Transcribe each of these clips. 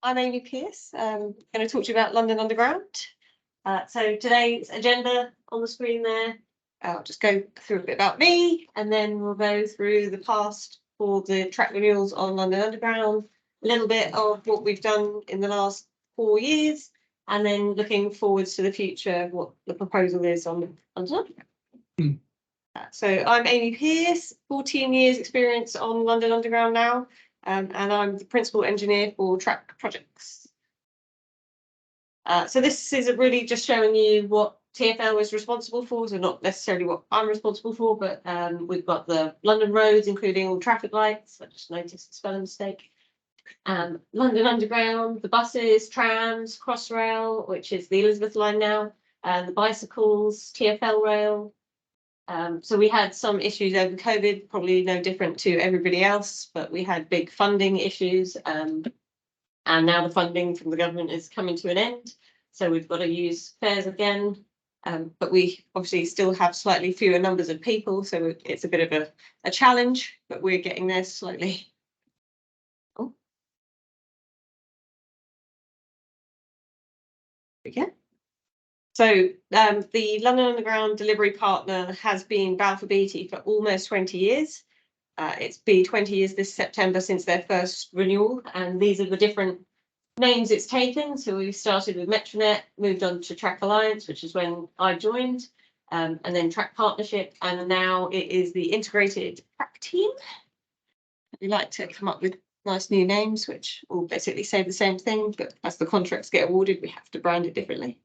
I'm Amy Pearce. I'm going to talk to you about London Underground. So today's agenda on the screen there. I'll just go through a bit about me, and then we'll go through the past for the track renewals on London Underground, a little bit of what we've done in the last 4 years, and then looking forwards to the future, what the proposal is on London Underground. So I'm Amy Pearce, 14 years experience on London Underground now. And I'm the principal engineer for track projects. So this is really just showing you what TfL is responsible for, so not necessarily what I'm responsible for, but we've got the London roads, including all traffic lights. I just noticed a spelling mistake. London Underground, the buses, trams, Crossrail, which is the Elizabeth line now, and the bicycles, TfL rail. So we had some issues over COVID, probably no different to everybody else, but we had big funding issues, and now the funding from the government is coming to an end. So we've got to use fares again, but we obviously still have slightly fewer numbers of people, so it's a bit of a challenge, but we're getting there slowly. Oh. Okay. So the London Underground delivery partner has been Balfour Beatty for almost 20 years. It's been 20 years this September since their first renewal, and these are the different names it's taken. So we started with Metronet, moved on to Track Alliance, which is when I joined, and then Track Partnership, and now it is the Integrated Track Team. We like to come up with nice new names, which all basically say the same thing, but as the contracts get awarded, we have to brand it differently.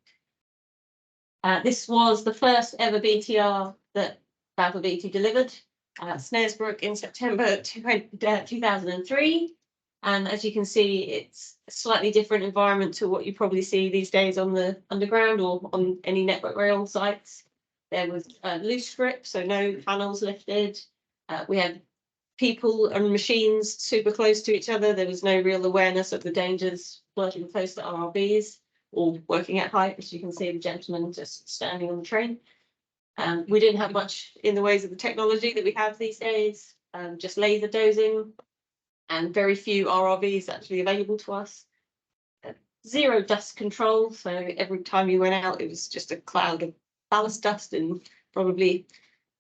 This was the first ever BTR that Balfour Beatty delivered, Snaresbrook in September 2003. And as you can see, it's a slightly different environment to what you probably see these days on the underground or on any network rail sites. There was loose strip, so no panels lifted. We had people and machines super close to each other. There was no real awareness of the dangers working close to RRBs. Or working at height, as you can see the gentleman just standing on the train. We didn't have much in the ways of the technology that we have these days, just laser dozing and very few RRVs actually available to us. Zero dust control, so every time you went out, it was just a cloud of ballast dust and probably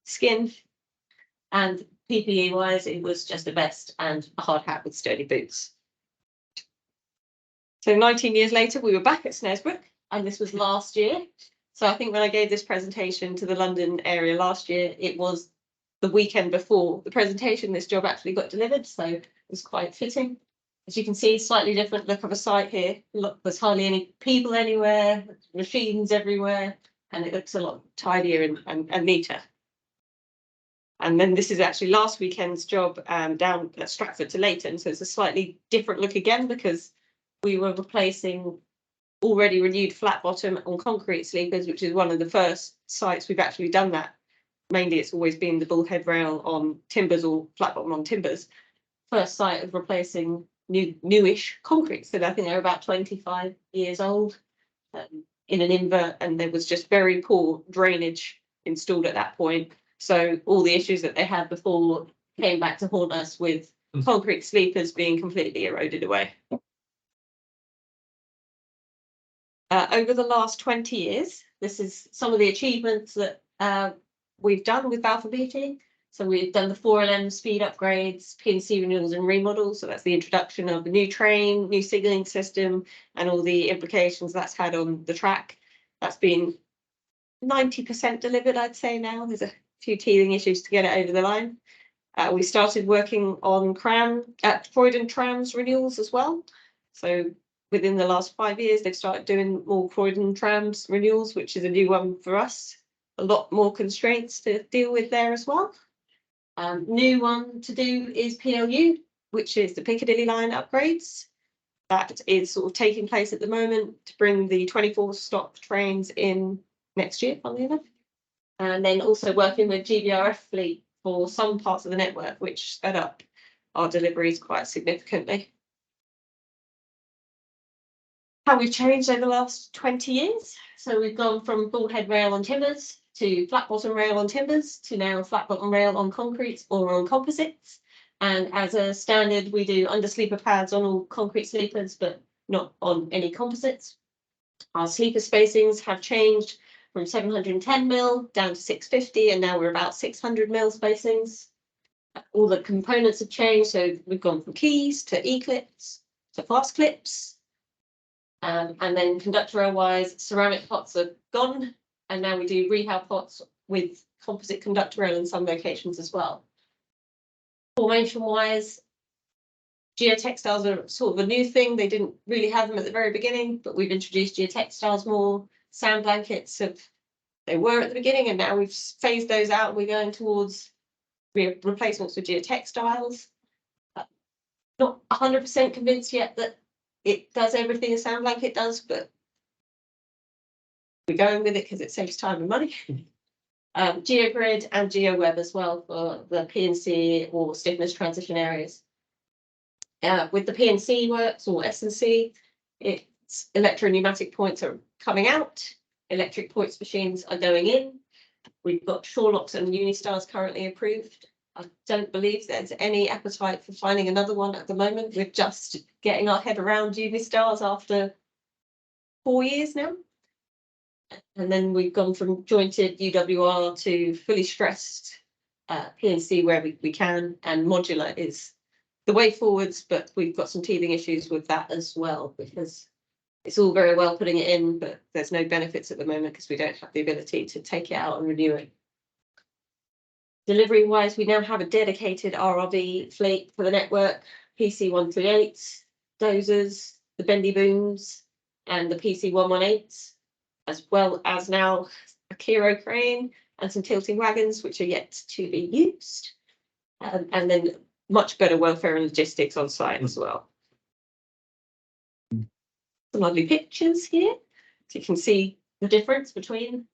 skin. And PPE wise, it was just a vest and a hard hat with sturdy boots. So 19 years later, we were back at Snaresbrook, and this was last year. So I think when I gave this presentation to the London area last year, it was the weekend before the presentation this job actually got delivered, so it was quite fitting. As you can see, slightly different look of a site here. Look, there's hardly any people anywhere, machines everywhere, and it looks a lot tidier and neater. And then this is actually last weekend's job down at Stratford to Leighton, so it's a slightly different look again because we were replacing already renewed flat bottom on concrete sleepers, which is one of the first sites we've actually done that. Mainly it's always been the bullhead rail on timbers or flat bottom on timbers. First site of replacing newish concrete. So I think they're about 25 years old in an invert, and there was just very poor drainage installed at that point. So all the issues that they had before came back to haunt us with concrete sleepers being completely eroded away. Over the last 20 years, this is some of the achievements that we've done with Balfour Beatty. So we've done the 4LM speed upgrades, P&C renewals and remodels. So that's the introduction of the new train, new signalling system, and all the implications that's had on the track. That's been 90% delivered, I'd say now. There's a few teething issues to get it over the line. We started working on Croydon trams renewals as well. So within the last 5 years, they've started doing more Croydon trams renewals, which is a new one for us. A lot more constraints to deal with there as well. New one to do is PLU, which is the Piccadilly line upgrades. That is sort of taking place at the moment to bring the 24-stop trains in next year, funnily enough. And then also working with GBRF fleet for some parts of the network, which sped up our deliveries quite significantly. How we've changed over the last 20 years. So we've gone from bullhead rail on timbers to flat bottom rail on timbers to now flat bottom rail on concrete or on composites. And as a standard, we do undersleeper pads on all concrete sleepers, but not on any composites. Our sleeper spacings have changed from 710 mil down to 650, and now we're about 600 mil spacings. All the components have changed, so we've gone from keys to E-clips to fast clips. And then conductor rail wise, ceramic pots are gone, and now we do rehab pots with composite conductor rail in some locations as well. Formation wise, geotextiles are sort of a new thing. They didn't really have them at the very beginning, but we've introduced geotextiles more. Sand blankets they were at the beginning, and now we've phased those out. We're going towards replacements with geotextiles. Not 100% convinced yet that it does everything a sand blanket does, but we're going with it because it saves time and money. GeoGrid and GeoWeb as well for the PNC or stiffness transition areas. With the PNC works or S&C, it's electro-pneumatic points are coming out, electric points machines are going in. We've got Shorelocks and Unistars currently approved. I don't believe there's any appetite for finding another one at the moment. We're just getting our head around Unistars after 4 years now. And then we've gone from jointed UWR to fully stressed PNC where we can, and modular is the way forwards, but we've got some teething issues with that as well, because it's all very well putting it in, but there's no benefits at the moment because we don't have the ability to take it out and renew it. Delivery wise, we now have a dedicated RRV fleet for the network, PC138s, dozers, the bendy booms, and the PC118s, as well as now a Kiro crane and some tilting wagons, which are yet to be used. And then much better welfare and logistics on site as well. Some lovely pictures here, so you can see the difference between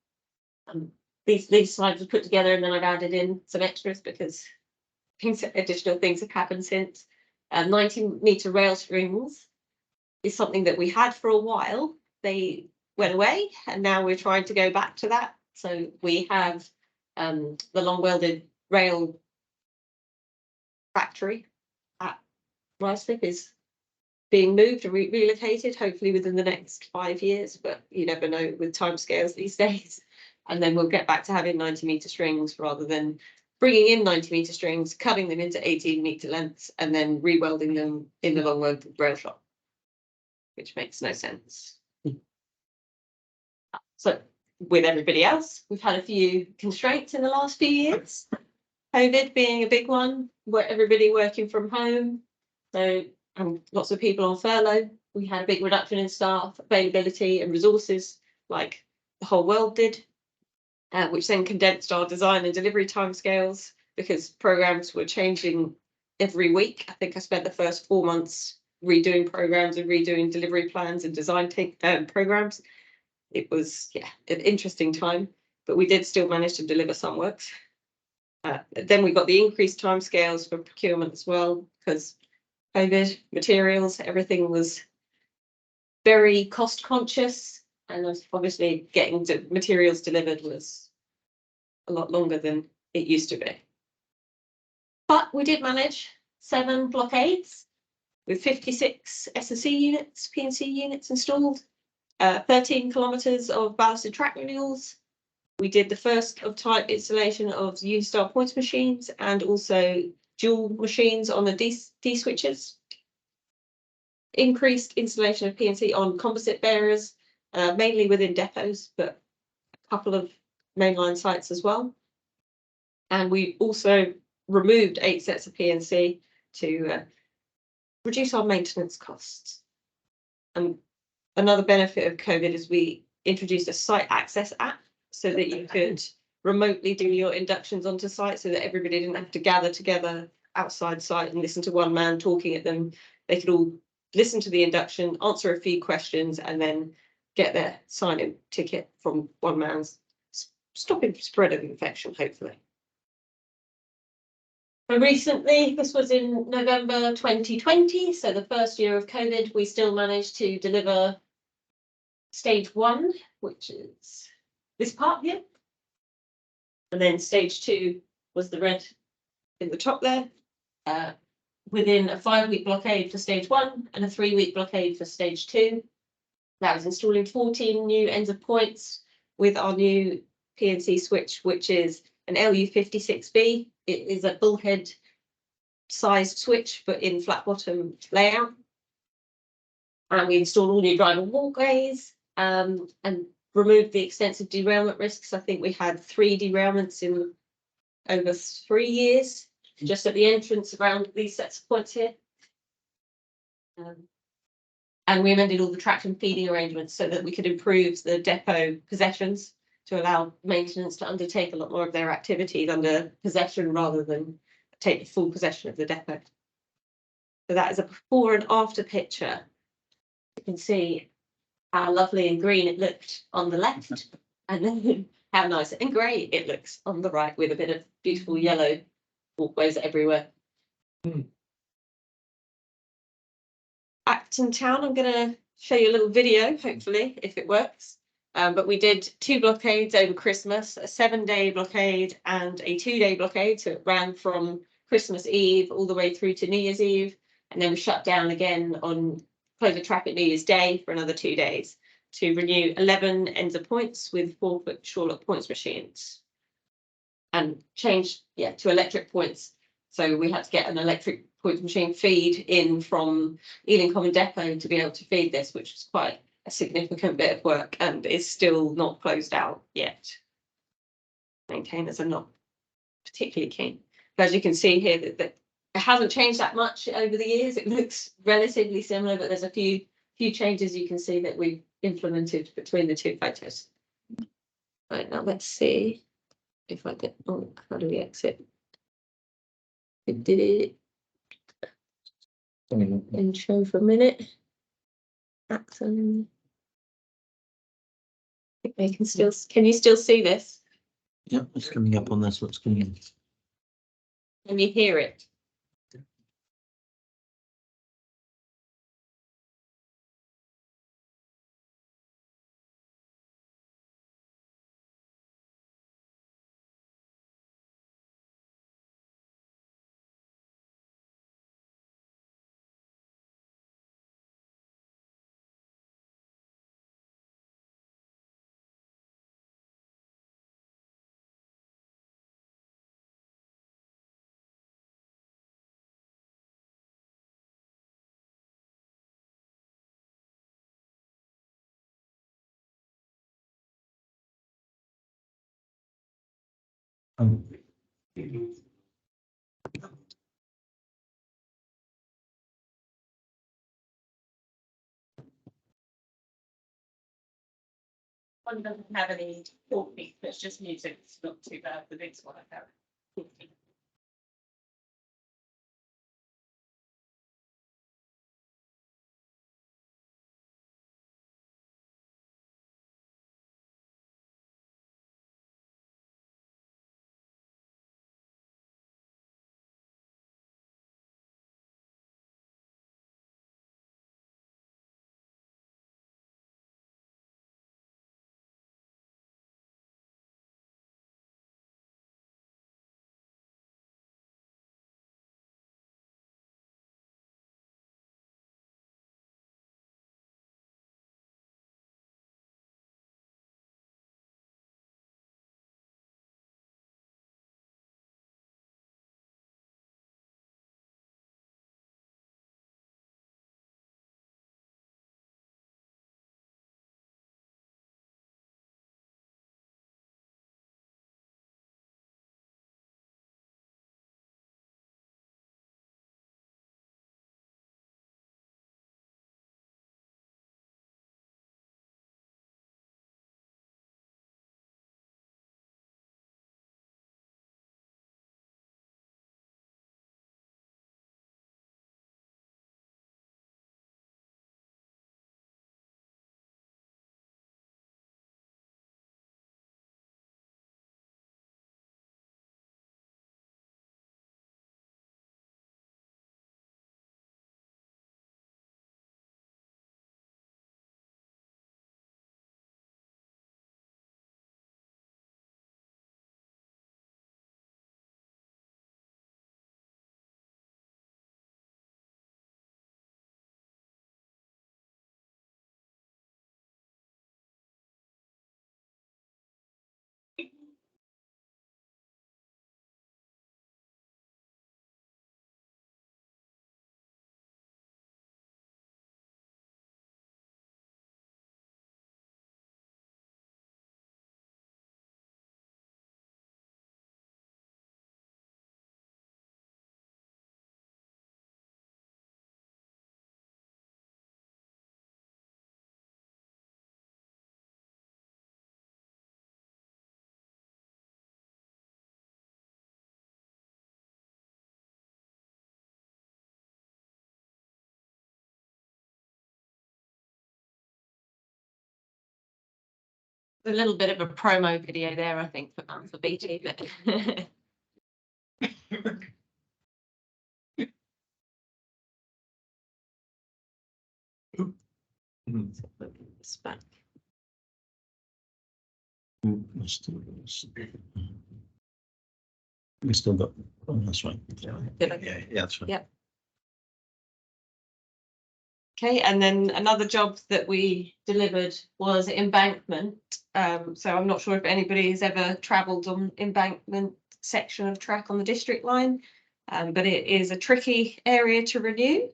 these slides were put together, and then I've added in some extras because additional things have happened since. 90-meter rail strings is something that we had for a while. They went away, and now we're trying to go back to that. So we have the long welded rail factory at Ruislip is being moved and relocated, hopefully within the next 5 years, but you never know with timescales these days. And then we'll get back to having 90-meter strings rather than bringing in 90-meter strings, cutting them into 18-meter lengths, and then re-welding them in the long welded rail shop, which makes no sense. So with everybody else, we've had a few constraints in the last few years. COVID being a big one, where everybody working from home. So lots of people on furlough. We had a big reduction in staff availability and resources, like the whole world did, which then condensed our design and delivery timescales because programs were changing every week. I think I spent the first 4 months redoing programs and redoing delivery plans and design programs. It was, an interesting time, but we did still manage to deliver some works. Then we got the increased timescales for procurement as well, because COVID, materials, everything was very cost conscious, and obviously getting materials delivered was a lot longer than it used to be. But we did manage 7 blockades with 56 S&C units, PNC units installed, 13 kilometres of ballasted track renewals. We did the first of type installation of Unistar points machines and also dual machines on the D switches. Increased installation of PNC on composite bearers, mainly within depots, but a couple of mainline sites as well. And we also removed 8 sets of PNC to reduce our maintenance costs. And another benefit of COVID is we introduced a site access app so that you could remotely do your inductions onto site, so that everybody didn't have to gather together outside site and listen to one man talking at them. They could all listen to the induction, answer a few questions, and then get their sign-in ticket from one man's, stopping the spread of infection, hopefully. And recently, this was in November 2020, so the first year of COVID, we still managed to deliver stage 1, which is this part here. And then stage 2 was the red in the top there. within a 5-week blockade for stage 1 and a 3-week blockade for stage 2. That was installing 14 new ends of points with our new PNC switch, which is an LU56B. It is a bullhead sized switch, but in flat bottom layout. And we installed all new driver walkways and removed the extensive derailment risks. I think we had 3 derailments in over 3 years, just at the entrance around these sets of points here. And we amended all the traction feeding arrangements so that we could improve the depot possessions to allow maintenance to undertake a lot more of their activities under possession rather than take full possession of the depot. So that is a before and after picture. You can see how lovely and green it looked on the left, and then how nice and grey it looks on the right, with a bit of beautiful yellow walkways everywhere. Acton Town, I'm going to show you a little video, hopefully, if it works. But we did 2 blockades over Christmas, a 7-day blockade and a 2-day blockade. So it ran from Christmas Eve all the way through to New Year's Eve. And then we shut down again on close of traffic New Year's Day for another 2 days to renew 11 ends of points with 4-foot Charlotte points machines. And change, to electric points. So we had to get an electric points machine feed in from Ealing Common Depot to be able to feed this, which was quite a significant bit of work and is still not closed out yet. Maintainers are not particularly keen. But as you can see here, that it hasn't changed that much over the years. It looks relatively similar, but there's a few changes you can see that we've implemented between the 2 photos. Right, now let's see if I get, how do we exit? It did it. And show for a minute. Axon. I think they can you still see this? Yep, it's coming up on this. What's coming in? Can you hear it? Um, One doesn't have any talking, it's just music. It's not too bad. The next one I have. A little bit of a promo video there, I think, for BT, but it's back. We still got, oh, that's right. Yeah, that's right. Yeah. Okay, and then another job that we delivered was embankment. So I'm not sure if anybody has ever travelled on embankment section of track on the district line, but it is a tricky area to renew.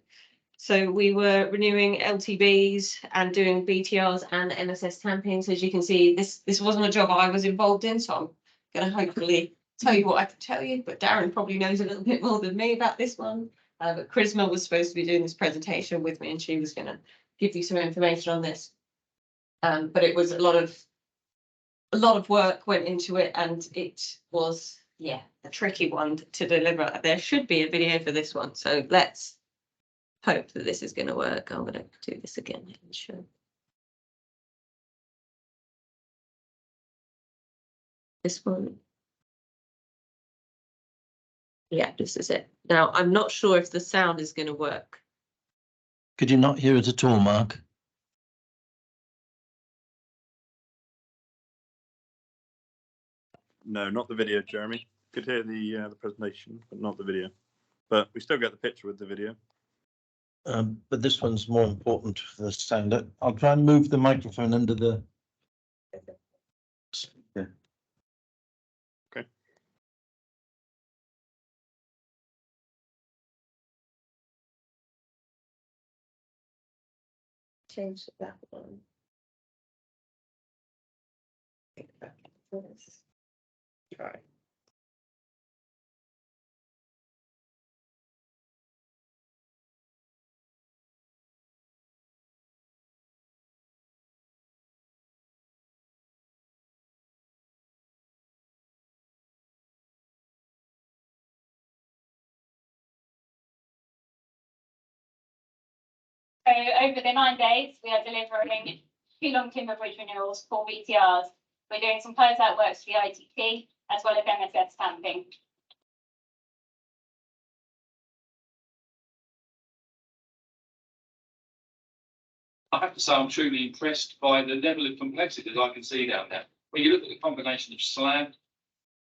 So we were renewing LTBs and doing BTRs and MSS tampings. As you can see, this wasn't a job I was involved in, so I'm going to hopefully tell you what I can tell you, but Darren probably knows a little bit more than me about this one. But Charisma was supposed to be doing this presentation with me, and she was going to give you some information on this. But it was a lot of work went into it, and it was, yeah, a tricky one to deliver. There should be a video for this one, so let's hope that this is going to work. I'm going to do this again and show this one. Yeah, this is it. Now, I'm not sure if the sound is going to work. Could you not hear it at all, Mark? No, not the video, Jeremy. Could hear the presentation, but not the video. But we still get the picture with the video. But this one's more important for the sound. I'll try and move the microphone under the. Yeah. Okay. Change that one. Try. So over the 9 days, we are delivering 2 long timber bridge renewals, 4 BTRs. We're doing some closeout works for the ITT as well as MSS stamping. I have to say I'm truly impressed by the level of complexity that I can see down there. When you look at the combination of slab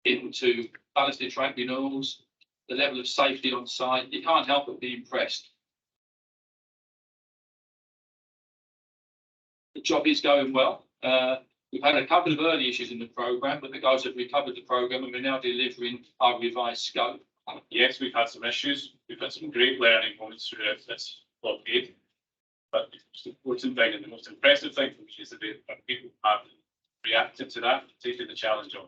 into ballasted track renewals, the level of safety on site, you can't help but be impressed. The job is going well. We've had a couple of early issues in the programme, but the guys have recovered the programme and we're now delivering our revised scope. Yes, we've had some issues. We've had some great learning points through it. That's what good. But the important thing and the most impressive thing for me is that people have reacted to that, taken the challenge on.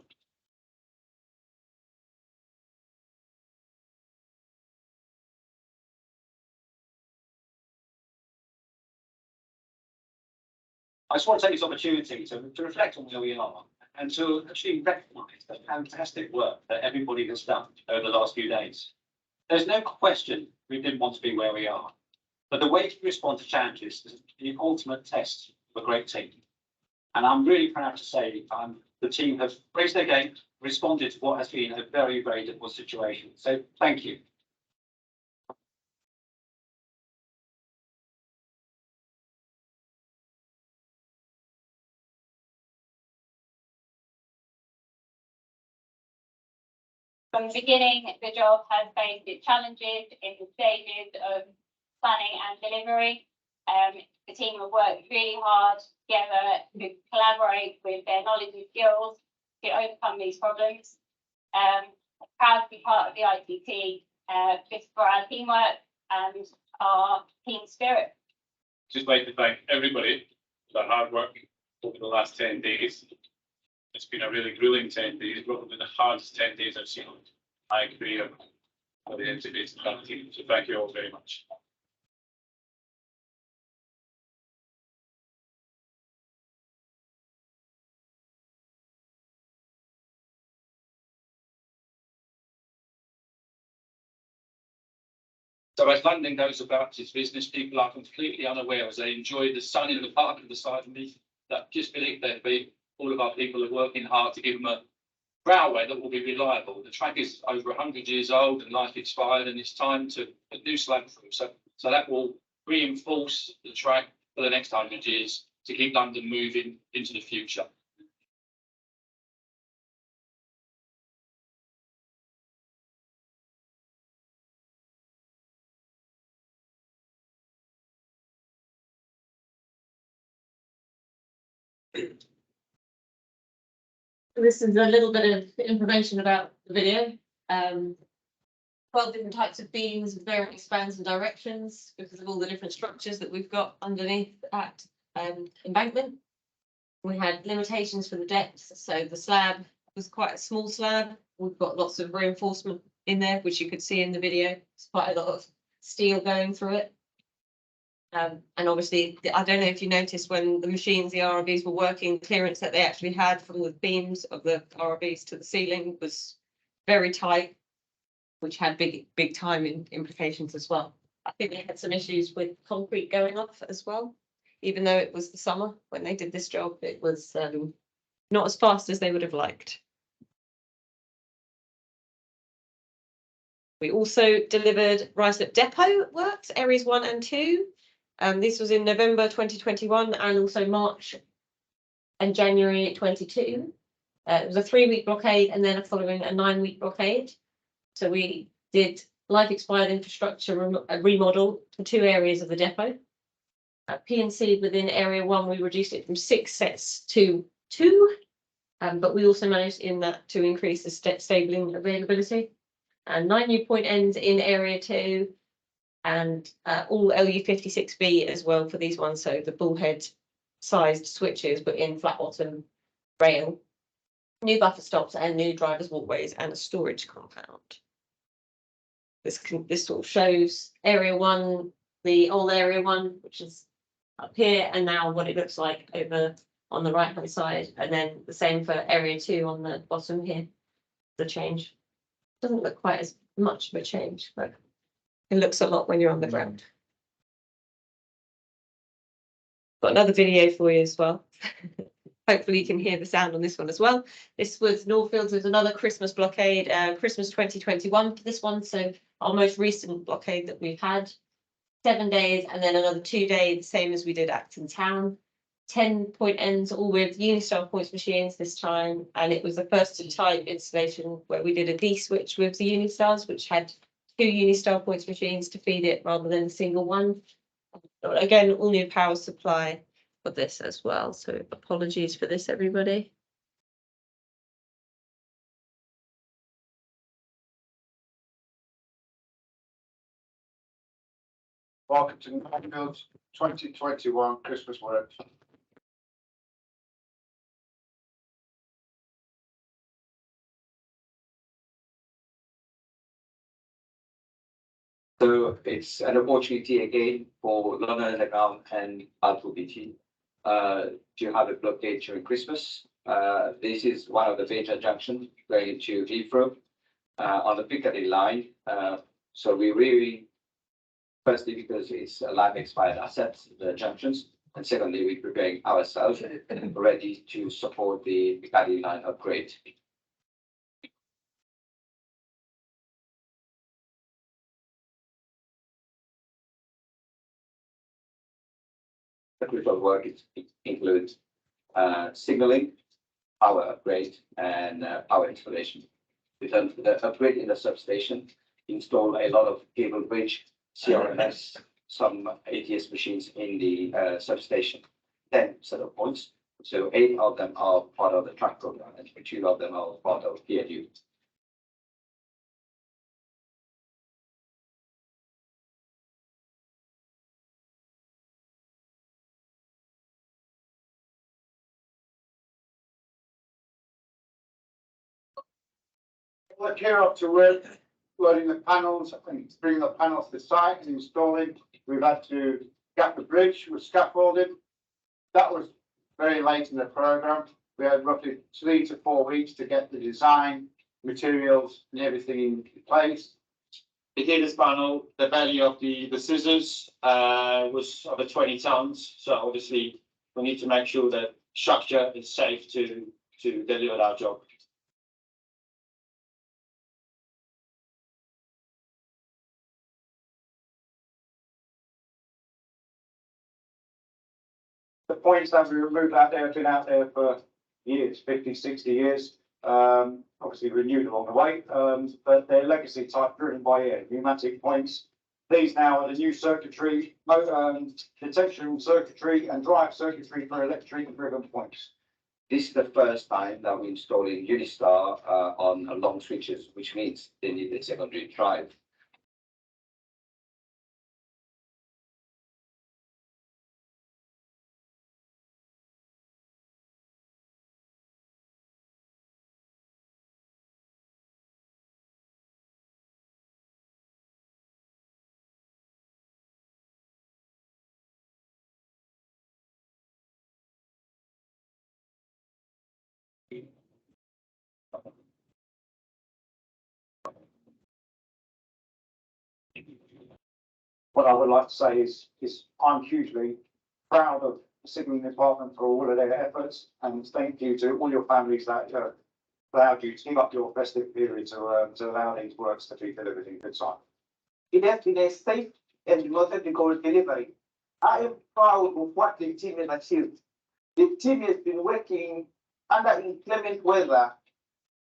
I just want to take this opportunity to reflect on where we are and to actually recognise the fantastic work that everybody has done over the last few days. There's no question we didn't want to be where we are, but the way to respond to challenges is the ultimate test of a great team. And I'm really proud to say the team have raised their game, responded to what has been a very, very difficult situation. So thank you. From the beginning, the job has faced its challenges in the stages of planning and delivery. The team have worked really hard together to collaborate with their knowledge and skills to overcome these problems. Proud to be part of the ITT just for our teamwork and our team spirit. Just like to thank everybody for their hard work over the last 10 days. It's been a really grueling 10 days, probably the hardest 10 days I've seen in my career for the integrated team. So thank you all very much. So as London goes about its business, people are completely unaware as they enjoy the sun in the park to the side of me that just beneath their feet. all of our people are working hard to give them a railway that will be reliable. The track is over 100 years old and life expired, and it's time to put new slab through. So that will reinforce the track for the next 100 years to keep London moving into the future. This is a little bit of information about the video. 12 different types of beams with varying spans and directions because of all the different structures that we've got underneath at embankment. We had limitations for the depth, so the slab was quite a small slab. We've got lots of reinforcement in there, which you could see in the video. It's quite a lot of steel going through it. And obviously, I don't know if you noticed when the machines, the RRBs were working, clearance that they actually had from the beams of the RRBs to the ceiling was very tight, which had big time implications as well. I think they had some issues with concrete going off as well. Even though it was the summer when they did this job, it was not as fast as they would have liked. We also delivered Ruislip Depot works, areas 1 and 2. This was in November 2021 and also March and January 22. It was a 3-week blockade and then following a 9-week blockade. So we did life expired infrastructure remodel for 2 areas of the depot. P&C within area 1, we reduced it from 6 sets to 2, but we also managed in that to increase the stabling availability. And 9 new point ends in area 2, and all LU56B as well for these ones. So the bullhead sized switches, but in flat bottom rail, new buffer stops and new drivers walkways and a storage compound. This sort of shows area 1, the old area 1, which is up here, and now what it looks like over on the right hand side, and then the same for area 2 on the bottom here. The change doesn't look quite as much of a change, but it looks a lot when you're on the ground. Got another video for you as well. Hopefully you can hear the sound on this one as well. This was Northfields with another Christmas blockade, Christmas 2021 for this one. So our most recent blockade that we've had. 7 days and then another 2 days, same as we did Acton Town. 10 point ends, all with Unistar points machines this time. And it was the first of type installation where we did a D switch with the Unistars, which had 2 Unistar points machines to feed it rather than a single one. Again, all new power supply for this as well. So apologies for this, everybody. Welcome to Northfields 2021 Christmas works. So it's an opportunity again for London Underground and Alpha BT to have a blockade during Christmas. This is one of the major junctions going into Heathrow on the Piccadilly line. So we really, firstly, because it's a life expired asset, the junctions, and secondly, we're preparing ourselves ready to support the Piccadilly line upgrade. The critical work includes signaling, power upgrade, and power installation. We've done the upgrade in the substation, install a lot of cable bridge, CRMS, some ATS machines in the substation, 10 set of points. So 8 of them are part of the track program, and 2 of them are part of PLU. Work here up to work, loading the panels and bringing the panels to the site and installing. We've had to gap the bridge with scaffolding. That was very late in the program. We had roughly 3 to 4 weeks to get the design, materials and everything in place. The headers panel, the value of the scissors was over 20 tons. So obviously we need to make sure that structure is safe to deliver our job. The points that we removed out there have been out there for years, 50, 60 years. Obviously renewed along the way, but they're legacy type driven by pneumatic points. These now are the new circuitry, detection circuitry and drive circuitry for electric driven points. This is the first time that we're installing Unistar on long switches, which means they need a secondary drive. What I would like to say is I'm hugely proud of the signalling department for all of their efforts, and thank you to all your families that allowed you to give up your festive period to allow these works to be delivered in good time. It has been a safe and methodical delivery. I am proud of what the team has achieved. The team has been working under inclement weather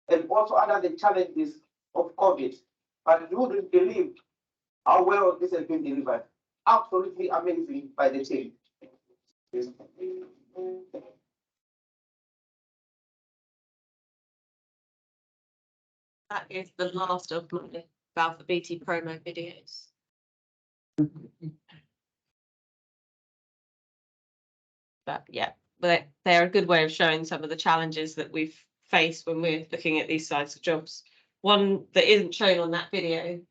and also under the challenges of COVID, but you wouldn't believe how well this has been delivered. Absolutely amazing by the team. That is the last of my Balfour Beatty promo videos. But yeah, but they're a good way of showing some of the challenges that we've faced when we're looking at these sides of jobs. One that isn't shown on that video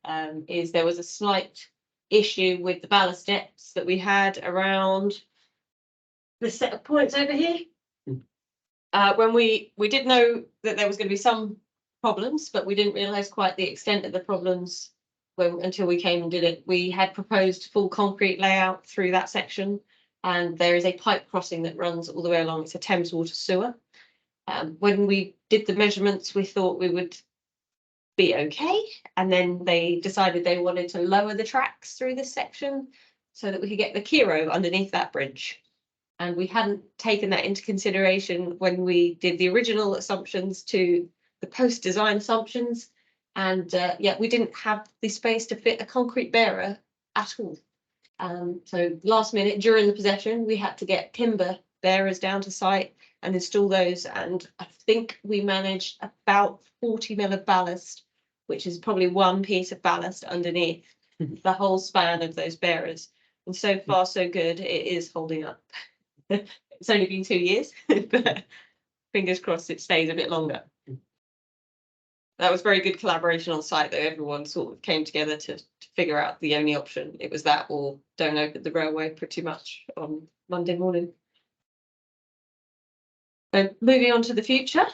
is there was a slight issue with the ballast depths that we had around the set of points over here. When we did know that there was going to be some problems, but we didn't realise quite the extent of the problems until we came and did it. We had proposed full concrete layout through that section, and there is a pipe crossing that runs all the way along. It's a Thames water sewer. When we did the measurements, we thought we would be okay, and then they decided they wanted to lower the tracks through this section so that we could get the Kiro underneath that bridge. And we hadn't taken that into consideration when we did the original assumptions to the post-design assumptions, and yeah, we didn't have the space to fit a concrete bearer at all. So last minute during the possession, we had to get timber bearers down to site and install those, and I think we managed about 40 mil of ballast, which is probably one piece of ballast underneath the whole span of those bearers. And so far so good, it is holding up. It's only been 2 years, but fingers crossed it stays a bit longer. That was very good collaboration on site, though. Everyone sort of came together to figure out the only option. It was that or don't open the railway pretty much on Monday morning. So moving on to the future,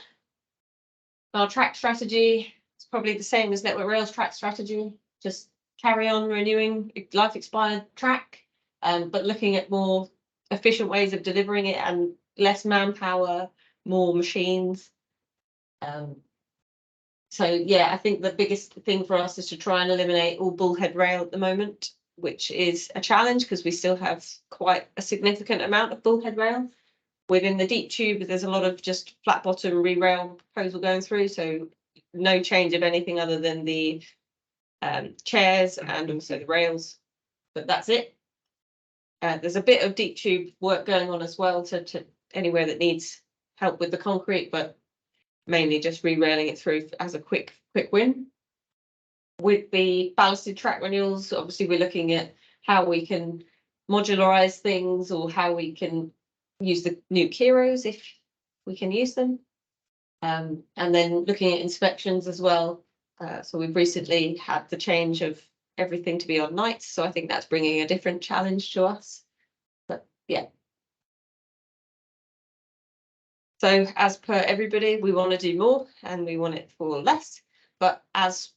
our track strategy is probably the same as Network Rail's track strategy. Just carry on renewing life expired track, but looking at more efficient ways of delivering it and less manpower, more machines. So yeah, I think the biggest thing for us is to try and eliminate all bullhead rail at the moment, which is a challenge because we still have quite a significant amount of bullhead rail. Within the deep tube, there's a lot of just flat bottom re-rail proposal going through, so no change of anything other than the chairs and also the rails, but that's it. There's a bit of deep tube work going on as well to anywhere that needs help with the concrete, but mainly just re-railing it through as a quick win. With the ballasted track renewals, obviously we're looking at how we can modularize things or how we can use the new Kiros if we can use them. And then looking at inspections as well. So we've recently had the change of everything to be on nights, so I think that's bringing a different challenge to us. But yeah. So as per everybody, we want to do more and we want it for less. But as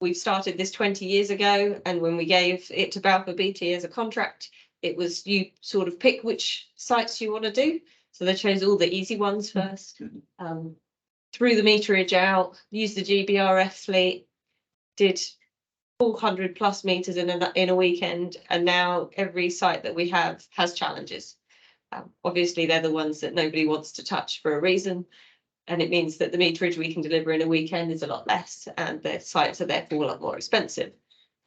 we've started this 20 years ago, and when we gave it to Balfour Beatty as a contract, it was you sort of pick which sites you want to do. So they chose all the easy ones first. Threw the meterage out, used the GBRF fleet, did 400 plus meters in a weekend, and now every site that we have has challenges. Obviously, they're the ones that nobody wants to touch for a reason, and it means that the meterage we can deliver in a weekend is a lot less, and the sites are therefore a lot more expensive.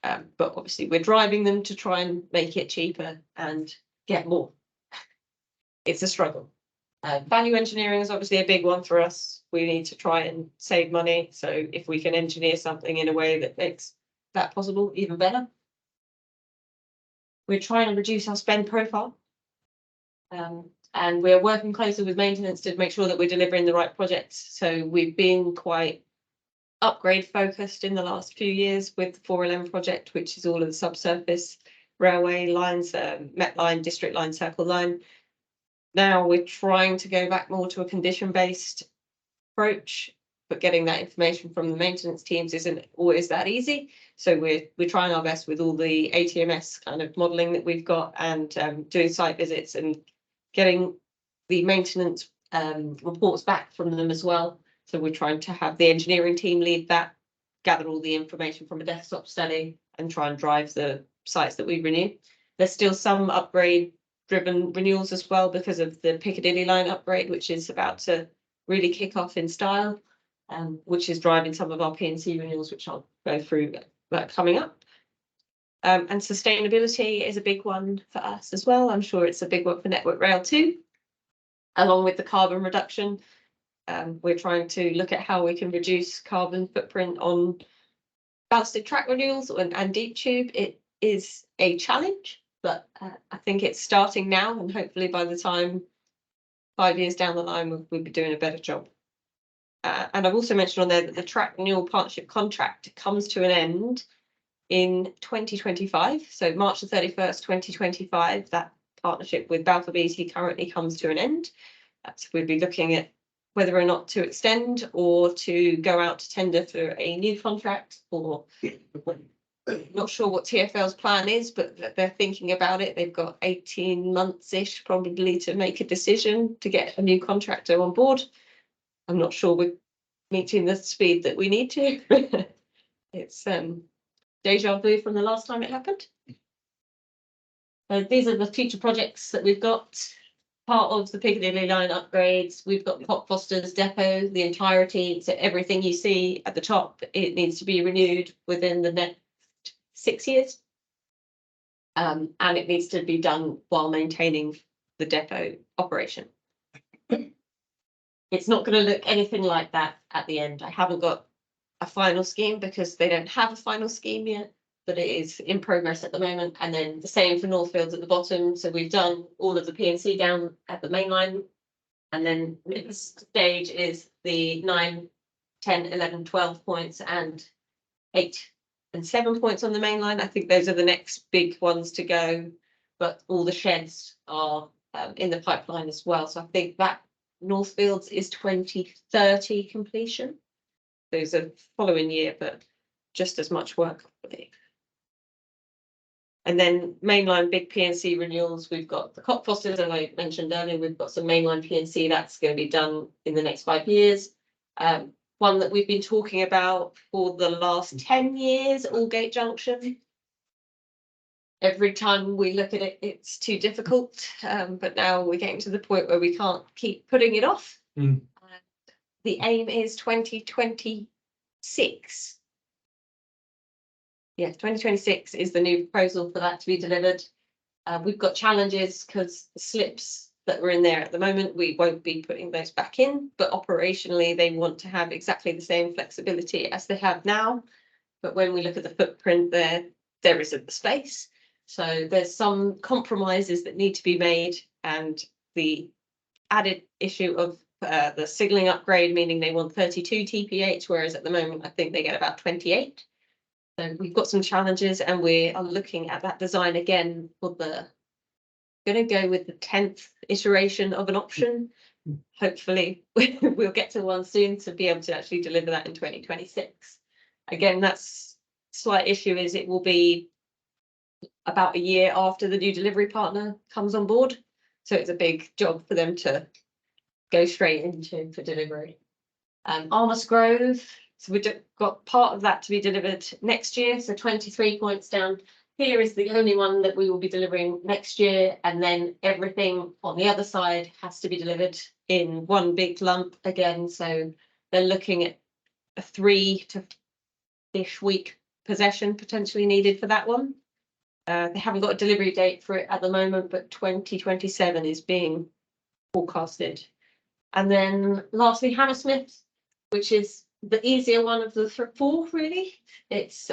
But obviously, we're driving them to try and make it cheaper and get more. It's a struggle. Value engineering is obviously a big one for us. We need to try and save money. So if we can engineer something in a way that makes that possible, even better. We're trying to reduce our spend profile. And we're working closely with maintenance to make sure that we're delivering the right projects. So we've been quite upgrade focused in the last few years with the 411 project, which is all of the subsurface railway lines, Met line, district line, circle line. Now we're trying to go back more to a condition-based approach, but getting that information from the maintenance teams isn't always that easy. So we're trying our best with all the ATMS kind of modelling that we've got, and doing site visits and getting the maintenance reports back from them as well. So we're trying to have the engineering team lead that, gather all the information from a desktop study, and try and drive the sites that we renew. There's still some upgrade driven renewals as well because of the Piccadilly line upgrade, which is about to really kick off in style, which is driving some of our P&C renewals, which I'll go through coming up. And sustainability is a big one for us as well. I'm sure it's a big one for Network Rail too, along with the carbon reduction. We're trying to look at how we can reduce carbon footprint on ballasted track renewals and deep tube. It is a challenge, but I think it's starting now, and hopefully by the time 5 years down the line, we'll be doing a better job. And I've also mentioned on there that the track renewal partnership contract comes to an end in 2025. So March the 31st, 2025, that partnership with Balfour Beatty currently comes to an end. So we'll be looking at whether or not to extend or to go out to tender for a new contract, or not sure what TfL's plan is, but they're thinking about it. They've got 18 months-ish probably to make a decision to get a new contractor on board. I'm not sure we're meeting the speed that we need to. It's deja vu from the last time it happened. These are the future projects that we've got. Part of the Piccadilly line upgrades, we've got Cockfosters depot, the entirety, so everything you see at the top, it needs to be renewed within the next 6 years. And it needs to be done while maintaining the depot operation. It's not going to look anything like that at the end. I haven't got a final scheme because they don't have a final scheme yet, but it is in progress at the moment. And then the same for Northfields at the bottom. So we've done all of the P&C down at the main line. And then this stage is the 9, 10, 11, 12 points and 8 and 7 points on the main line. I think those are the next big ones to go, but all the sheds are in the pipeline as well. So I think that Northfields is 2030 completion. Those are following year, but just as much work. And then mainline big P&C renewals, we've got the Cockfosters, as I mentioned earlier, we've got some mainline P&C that's going to be done in the next 5 years. One that we've been talking about for the last 10 years, Aldgate Junction. Every time we look at it, it's too difficult, but now we're getting to the point where we can't keep putting it off. The aim is 2026. Yeah, 2026 is the new proposal for that to be delivered. We've got challenges because the slips that were in there at the moment, we won't be putting those back in, but operationally they want to have exactly the same flexibility as they have now. But when we look at the footprint there isn't the space. So there's some compromises that need to be made, and the added issue of the signalling upgrade, meaning they want 32 TPH, whereas at the moment I think they get about 28. So we've got some challenges, and we are looking at that design again for going to go with the 10th iteration of an option. Hopefully we'll get to one soon to be able to actually deliver that in 2026. Again, that's slight issue is it will be about a year after the new delivery partner comes on board. So it's a big job for them to go straight into for delivery. Armors Grove, so we've got part of that to be delivered next year, so 23 points down. Here is the only one that we will be delivering next year, and then everything on the other side has to be delivered in one big lump again. So they're looking at a 3 to 5-ish week possession potentially needed for that one. They haven't got a delivery date for it at the moment, but 2027 is being forecasted. And then lastly, Hammersmith, which is the easier one of the 4 really. It's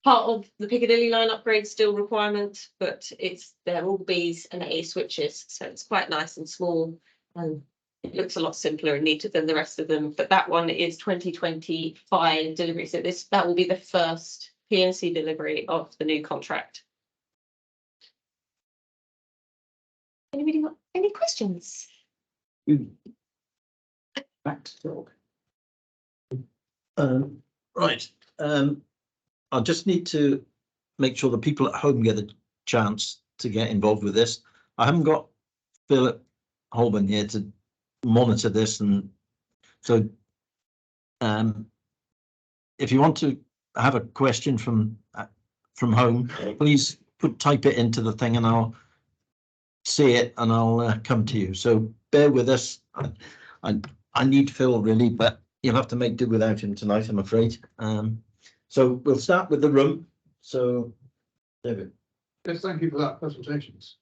part of the Piccadilly line upgrade still requirement, but they're all Bs and A switches, so it's quite nice and small, and it looks a lot simpler and neater than the rest of them. But that one is 2025 delivery, so that will be the first PNC delivery of the new contract. Anybody got any questions? Back to talk. Right. I just need to make sure the people at home get a chance to get involved with this. I haven't got Philip Holborn here to monitor this, and so if you want to have a question from home, please type it into the thing and I'll see it and I'll come to you. So bear with us. I need Phil really, but you'll have to make do without him tonight, I'm afraid. So we'll start with the room. So, David. Yes, thank you for that presentation. It's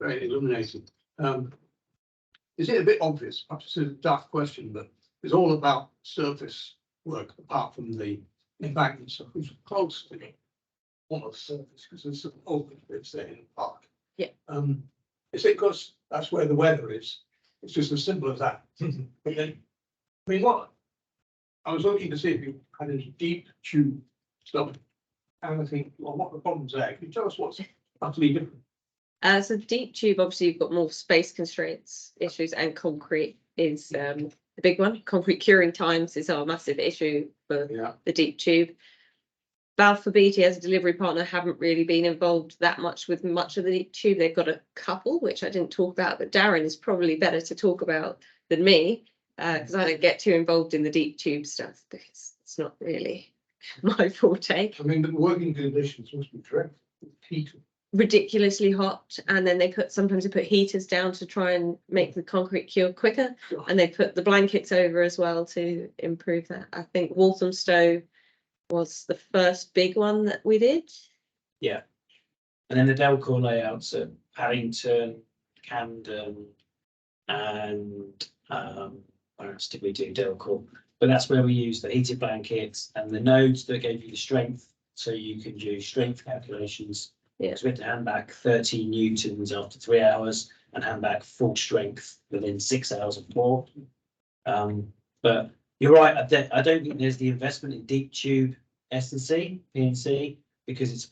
very illuminating. Is it a bit obvious? Perhaps it's a daft question, but it's all about surface work apart from the embankment stuff, which is close to on the surface because there's some open bits there in the park. Yeah. Is it because that's where the weather is? It's just as simple as that. But then, I mean, what I was looking to see if you had any deep tube stuff, and I think, well, what are the problems there? Can you tell us what's utterly different? So deep tube, obviously you've got more space constraints issues, and concrete is the big one. Concrete curing times is our massive issue for the deep tube. Balfour Beatty as a delivery partner haven't really been involved that much with much of the deep tube. They've got a couple, which I didn't talk about, but Darren is probably better to talk about than me, because I don't get too involved in the deep tube stuff because it's not really my forte. I mean, the working conditions must be dreadful. Heat. Ridiculously hot, and then sometimes they put heaters down to try and make the concrete cure quicker, and they put the blankets over as well to improve that. I think Walthamstow was the first big one that we did. Yeah, and then the Delcore layouts at Paddington, Camden, and where else did we do Delcore? But that's where we used the heated blankets and the nodes that gave you the strength, so you could do strength calculations. Yeah. So we had to hand back 30 newtons after 3 hours and hand back full strength within 6 hours of pour. But you're right, I don't think there's the investment in deep tube S&C, PNC, because it's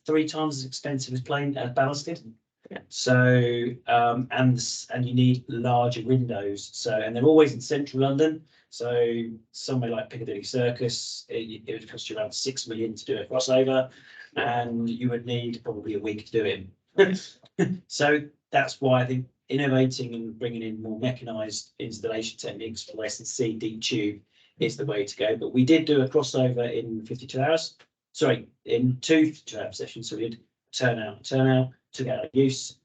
3 times as expensive as plain ballasted. Yeah. So and you need larger windows. So, and they're always in central London. So somewhere like Piccadilly Circus, it would cost you around 6 million to do a crossover, and you would need probably a week to do it. So that's why I think innovating and bringing in more mechanised installation techniques for S&C deep tube is the way to go. But we did do a crossover in 52 hours. Sorry, in 2 2-hour sessions. So we did turnout, took out of use,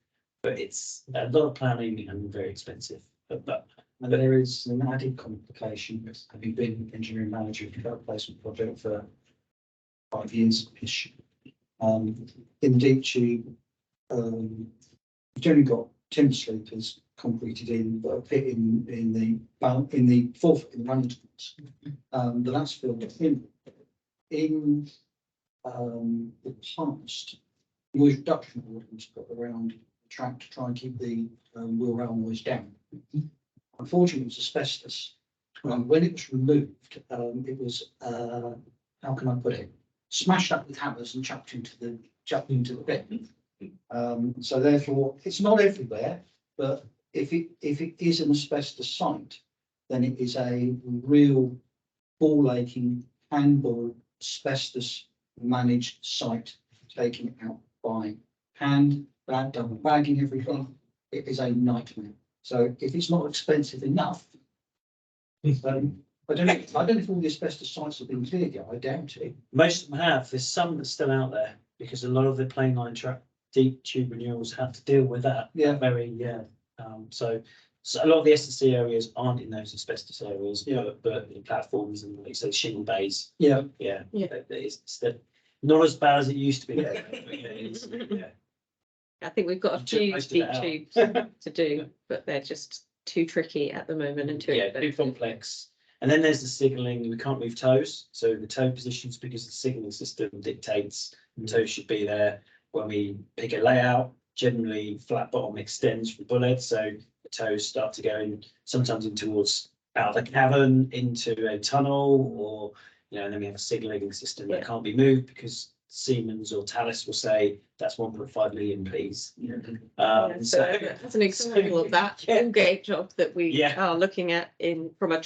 but it's a lot of planning and very expensive. But there is an added complication. Having been engineering manager for that replacement project for 5 years-ish, in deep tube, you've generally got timber sleepers concreted in, but a pit in the fourth in the rungs, but that's filled in. In the past, noise reduction ordinance put around the track to try and keep the wheel rail noise down. Unfortunately, it was asbestos. When it was removed, it was how can I put it? Smashed up with hammers and chucked into the pit. So therefore, it's not everywhere, but if it is an asbestos site, then it is a real ball aching, handball asbestos managed site, taking it out by hand, double bagging everything. it is a nightmare. So if it's not expensive enough, I don't know if all the asbestos sites have been cleared yet. I doubt it. Most of them have. There's some that's still out there because a lot of the plain line track deep tube renewals have to deal with that. Yeah. So a lot of the S&C areas aren't in those asbestos areas, but in platforms and like say shingle bays. Yeah. It's not as bad as it used to be. Yeah. I think we've got a few deep tubes to do, but they're just too tricky at the moment and too too expensive. complex. And then there's the signalling. We can't move toes, so the toe positions because the signalling system dictates the toes should be there. When we pick a layout, generally flat bottom extends from bullet, so the toes start to go in sometimes in towards out of the cavern into a tunnel, or and then we have a signalling system that can't be moved because Siemens or Thales will say that's 1.5 million, please. So that's an example of that full gate job that we are looking at from a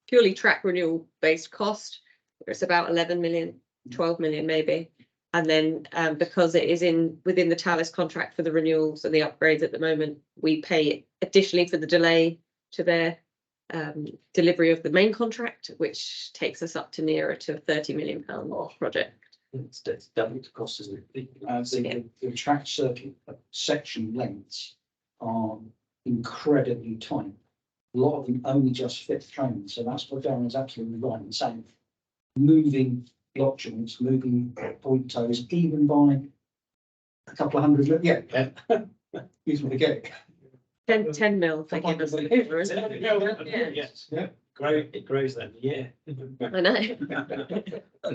purely track renewal based cost. It's about 11 million, 12 million maybe. And then because it is within the Thales contract for the renewals and the upgrades at the moment, we pay additionally for the delay to their delivery of the main contract, which takes us up to nearer to a £30 million project. It's double the cost, isn't it? The track circuit section lengths are incredibly tight. A lot of them only just fit trains, so that's what Darren's absolutely right in saying. Moving block joints, moving point toes, even by a couple of hundred. Use me again. 10 mil, they give us over, isn't it? Yes. Yeah. It grows then. Yeah. I know.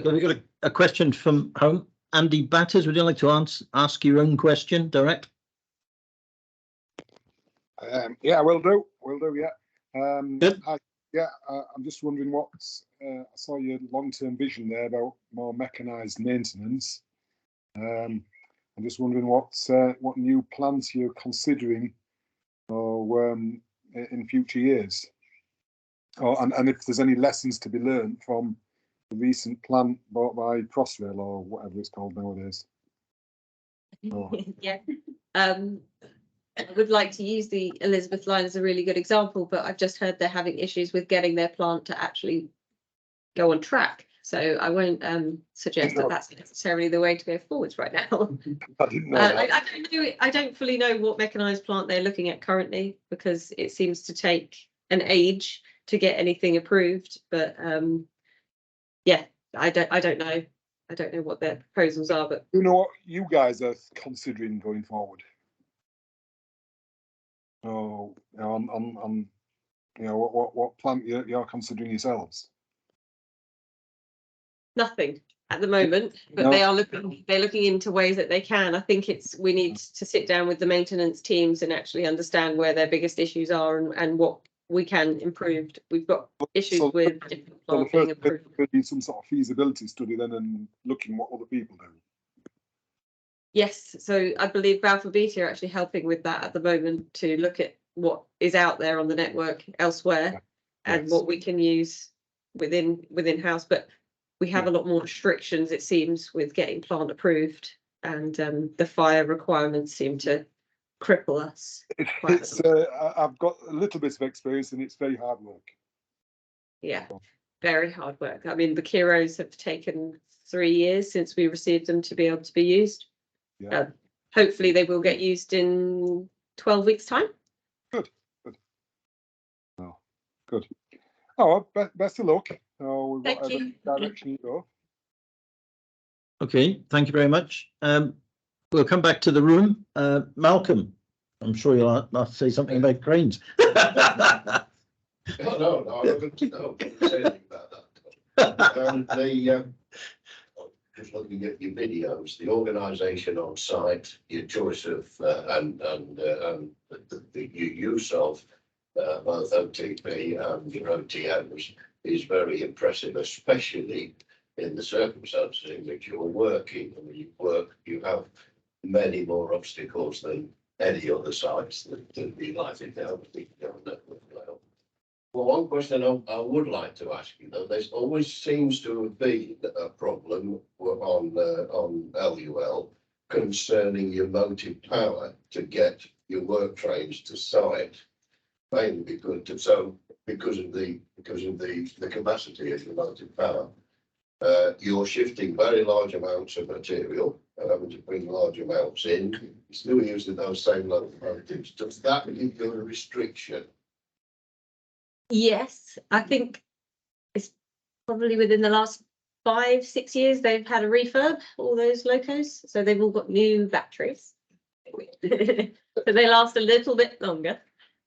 We've got a question from home. Andy Batters, would you like to ask your own question direct? Yeah, will do. Yeah. Good. I'm just wondering what I saw your long-term vision there about more mechanised maintenance. I'm just wondering what new plans you're considering or in future years. And if there's any lessons to be learned from the recent plant bought by Crossrail or whatever it's called nowadays. Yeah. I would like to use the Elizabeth line as a really good example, but I've just heard they're having issues with getting their plant to actually go on track. So I won't suggest that that's necessarily the way to go forwards right now. I didn't know that. I don't fully know what mechanised plant they're looking at currently, because it seems to take an age to get anything approved. But yeah, I don't know. I don't know what their proposals are, but you know what you guys are considering going forward. Oh, on what plant you're considering yourselves? nothing at the moment, but No. they're looking into ways that they can. I think we need to sit down with the maintenance teams and actually understand where their biggest issues are and what we can improve. We've got issues with different plant being approved. There need some sort of feasibility study then, and looking what other people do. Yes, so I believe Balfour Beatty are actually helping with that at the moment to look at what is out there on the network elsewhere and what we can use within house. But we have a lot more restrictions, it seems, with getting plant approved, and the fire requirements seem to cripple us. I've got a little bit of experience, and it's very hard work. Yeah, very hard work. I mean, the Kiros have taken 3 years since we received them to be able to be used. Yeah. Hopefully they will get used in 12 weeks' time. Good. Oh, good. Oh, best of luck. Thank you. Direction you go. Okay, thank you very much. We'll come back to the room. Malcolm, I'm sure you'll have to say something about cranes. No, I don't say anything about that. Just looking at your videos, the organisation on site, your choice of and the use of both OTP and your OTMs is very impressive, especially in the circumstances in which you're working. And when you work, you have many more obstacles than any other sites that be like it now. Well, one question I would like to ask you, though, there always seems to have been a problem on LUL concerning your motive power to get your work trains to site, mainly because of the capacity of the motive power. You're shifting very large amounts of material and having to bring large amounts in, still using those same locomotives. Does that give you a restriction? Yes, I think it's probably within the last 5-6 years they've had a refurb, all those locos, so they've all got new batteries. So they last a little bit longer.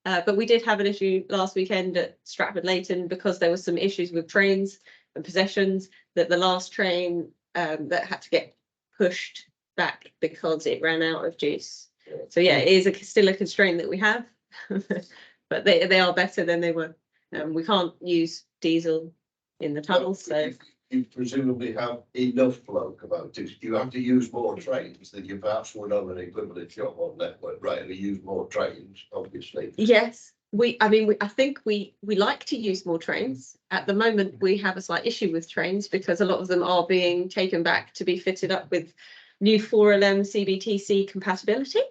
But we did have an issue last weekend at Stratford-Leighton because there was some issues with trains and possessions, that the last train that had to get pushed back because it ran out of juice. So yeah, it is still a constraint that we have, but they are better than they were. We can't use diesel in the tunnels, so. You presumably have enough locomotives. You have to use more trains than you perhaps would on an equivalent job on network rail. You use more trains, obviously. Yes, I think we like to use more trains. At the moment, we have a slight issue with trains because a lot of them are being taken back to be fitted up with new 4LM CBTC compatibility.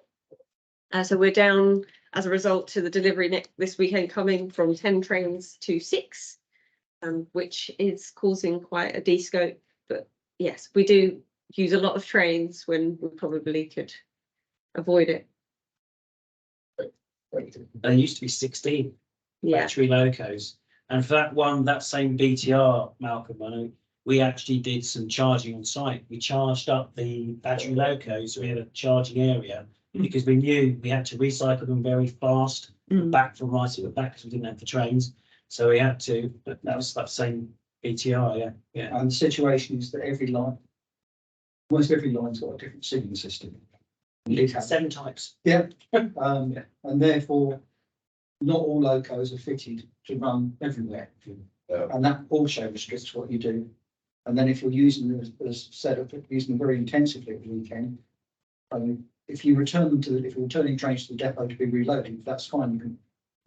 So we're down as a result to the delivery this weekend coming from 10 trains to 6. Which is causing quite a descope, but yes, we do use a lot of trains when we probably could avoid it. There used to be 16 Yeah, battery locos, and for that same BTR, Malcolm, I know we actually did some charging on site. We charged up the battery locos, so we had a charging area because we knew we had to recycle them very fast back from right at the back because we didn't have the trains. So we had to, but that was that same BTR, yeah. And the situation is that every line, almost every line's got a different signal system. We have 7 types. Yeah. And therefore, not all locos are fitted to run everywhere. And that also restricts what you do. And then if you're using them as set up, using them very intensively at the weekend, if you return them to if you're returning trains to the depot to be reloaded, that's fine. You can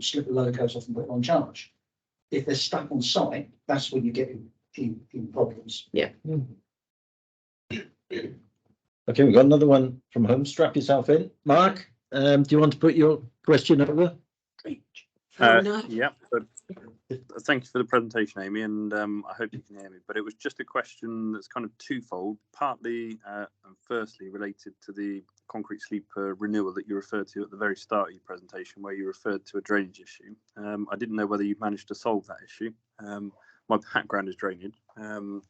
slip the locos off and put them on charge. If they're stuck on site, that's when you get in problems. Yeah. Okay, we've got another one from home. Strap yourself in. Mark, do you want to put your question over? Yeah. Thank you for the presentation, Amy, and I hope you can hear me. But it was just a question that's kind of twofold, partly and firstly related to the concrete sleeper renewal that you referred to at the very start of your presentation, where you referred to a drainage issue. I didn't know whether you managed to solve that issue. My background is drainage. And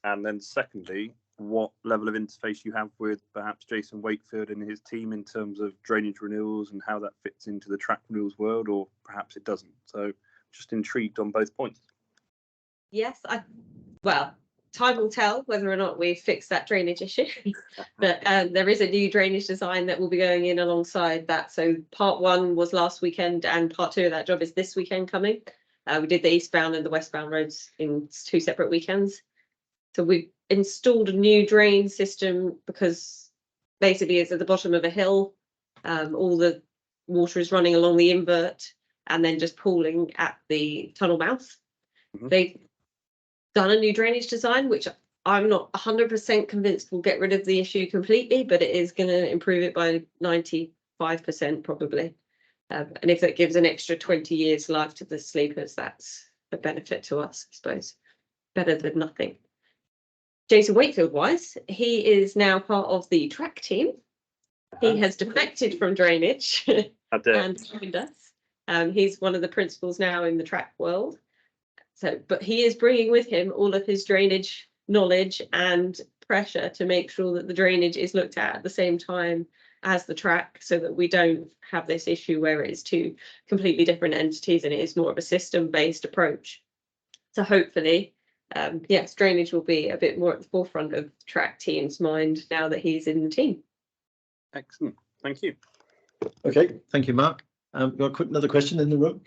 then secondly, what level of interface you have with perhaps Jason Wakefield and his team in terms of drainage renewals and how that fits into the track renewals world, or perhaps it doesn't. So just intrigued on both points. Yes, time will tell whether or not we fix that drainage issue. But there is a new drainage design that will be going in alongside that. So part 1 was last weekend and part 2 of that job is this weekend coming. We did the eastbound and the westbound roads in 2 separate weekends. So we installed a new drain system because basically it's at the bottom of a hill. All the water is running along the invert and then just pooling at the tunnel mouth. They've done a new drainage design, which I'm not 100% convinced will get rid of the issue completely, but it is going to improve it by 95% probably. And if that gives an extra 20 years life to the sleepers, that's a benefit to us, I suppose. Better than nothing. Jason Wakefield wise, he is now part of the track team. He has defected from drainage and joined us. He's one of the principals now in the track world. So, but he is bringing with him all of his drainage knowledge and pressure to make sure that the drainage is looked at the same time as the track, so that we don't have this issue where it's 2 completely different entities and it is more of a system-based approach. So hopefully, yes, drainage will be a bit more at the forefront of the track team's mind now that he's in the team. Excellent, thank you. Okay, thank you, Mark. Got another question in the room?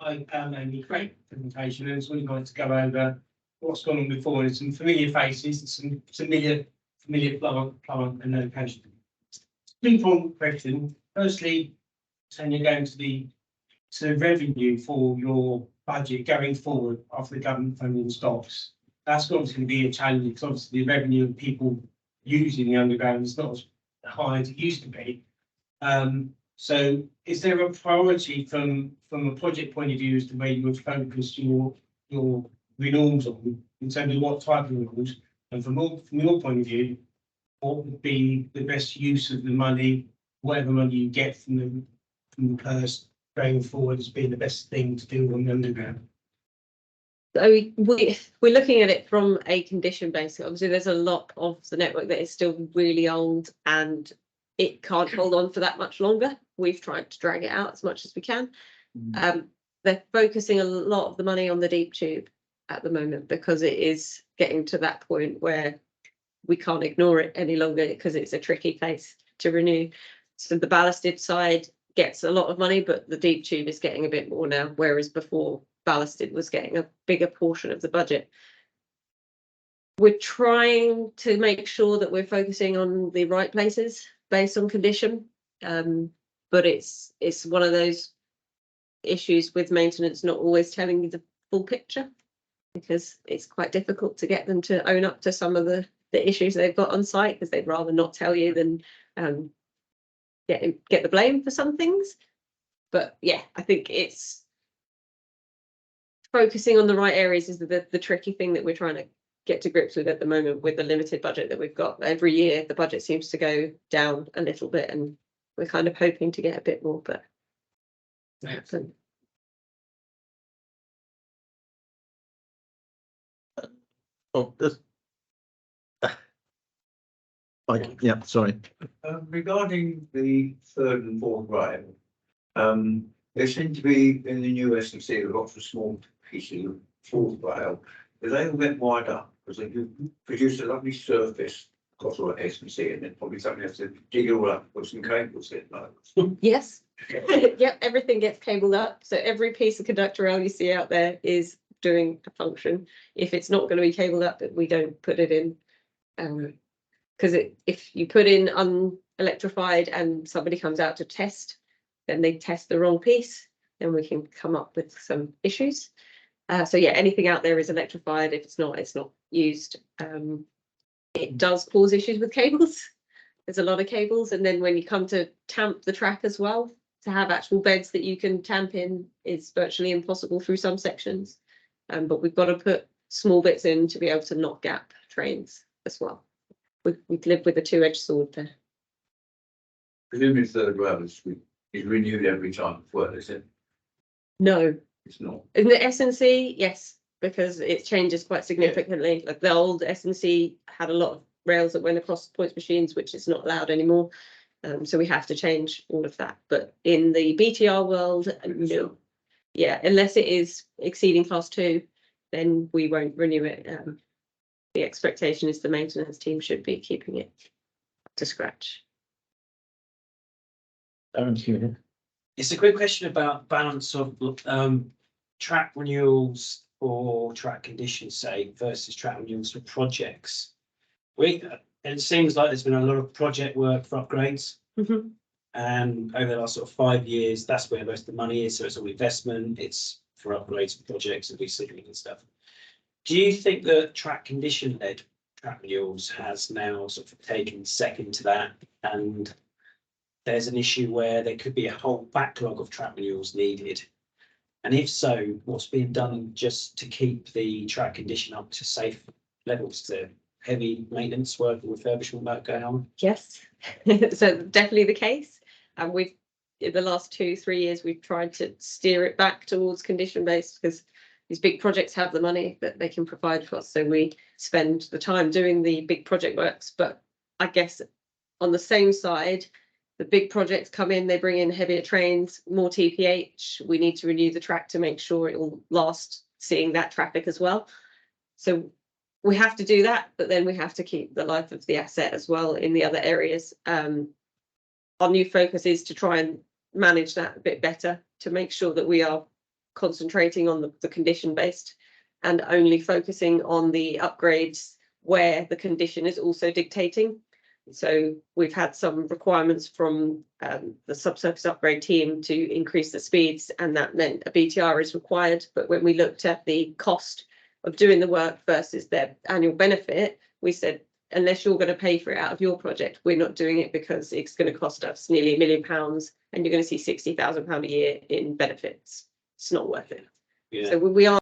I Amy, great presentation. I just really wanted to go over what's gone on before and some familiar faces and some familiar plant and location. Two-pronged question. Firstly, saying you're going to the revenue for your budget going forward after the government funding stops. That's obviously going to be a challenge because obviously the revenue of people using the underground is not as high as it used to be. So is there a priority from a project point of view as to where you would focus your renewals on in terms of what type of renewals? And from your point of view, what would be the best use of the money, whatever money you get from the Pearce going forward as being the best thing to do on the underground? So we're looking at it from a condition basis. Obviously, there's a lot of the network that is still really old and it can't hold on for that much longer. We've tried to drag it out as much as we can. They're focusing a lot of the money on the deep tube at the moment because it is getting to that point where we can't ignore it any longer because it's a tricky place to renew. So the ballasted side gets a lot of money, but the deep tube is getting a bit more now, whereas before ballasted was getting a bigger portion of the budget. We're trying to make sure that we're focusing on the right places based on condition, but it's one of those issues with maintenance not always telling you the full picture because it's quite difficult to get them to own up to some of the issues they've got on site because they'd rather not tell you than get the blame for some things. But yeah, I think it's focusing on the right areas is the tricky thing that we're trying to get to grips with at the moment with the limited budget that we've got. Every year the budget seems to go down a little bit and we're kind of hoping to get a bit more, but Oh, this. Yeah, sorry. Regarding the third and fourth rail, there seem to be in the new S&C lots of small pieces of fourth rail, but they all get wired up because they do produce a lovely surface across all S&C, and then probably somebody has to dig it all up, put some cables in. yes. Yep, everything gets cabled up. So every piece of conductor rail you see out there is doing a function. If it's not going to be cabled up, we don't put it in. Because if you put in unelectrified and somebody comes out to test, then they test the wrong piece, then we can come up with some issues. So yeah, anything out there is electrified. If it's not used. It does cause issues with cables. There's a lot of cables, and then when you come to tamp the track as well, to have actual beds that you can tamp in is virtually impossible through some sections. But we've got to put small bits in to be able to not gap trains as well. We've lived with a two-edged sword there. Presumably third rail is renewed every time it's worked, is it? No. It's not. In the S&C, yes, because it changes quite significantly. Like the old S&C had a lot of rails that went across points machines, which is not allowed anymore. So we have to change all of that. But in the BTR world, no. Yeah, unless it is exceeding class 2, then we won't renew it. The expectation is the maintenance team should be keeping it to scratch. It's a quick question about balance of track renewals or track conditions, say, versus track renewals for projects. It seems like there's been a lot of project work for upgrades. Mm-hmm. And over the last sort of 5 years, that's where most of the money is. So it's all investment, it's for upgrades and projects and resealing and stuff. Do you think that track condition led track renewals has now sort of taken second to that, and there's an issue where there could be a whole backlog of track renewals needed? And if so, what's being done just to keep the track condition up to safe levels? To heavy maintenance work and refurbishment work going on? Yes, so definitely the case. And we've, in the last 2-3 years, we've tried to steer it back towards condition based because these big projects have the money that they can provide for us. So we spend the time doing the big project works. But I guess on the same side, the big projects come in, they bring in heavier trains, more TPH. We need to renew the track to make sure it will last seeing that traffic as well. So we have to do that, but then we have to keep the life of the asset as well in the other areas. Our new focus is to try and manage that a bit better to make sure that we are concentrating on the condition based and only focusing on the upgrades where the condition is also dictating. So we've had some requirements from the subsurface upgrade team to increase the speeds, and that meant a BTR is required. But when we looked at the cost of doing the work versus their annual benefit, we said unless you're going to pay for it out of your project, we're not doing it because it's going to cost us nearly £1 million and you're going to see £60,000 a year in benefits. It's not worth it. Yeah. So we are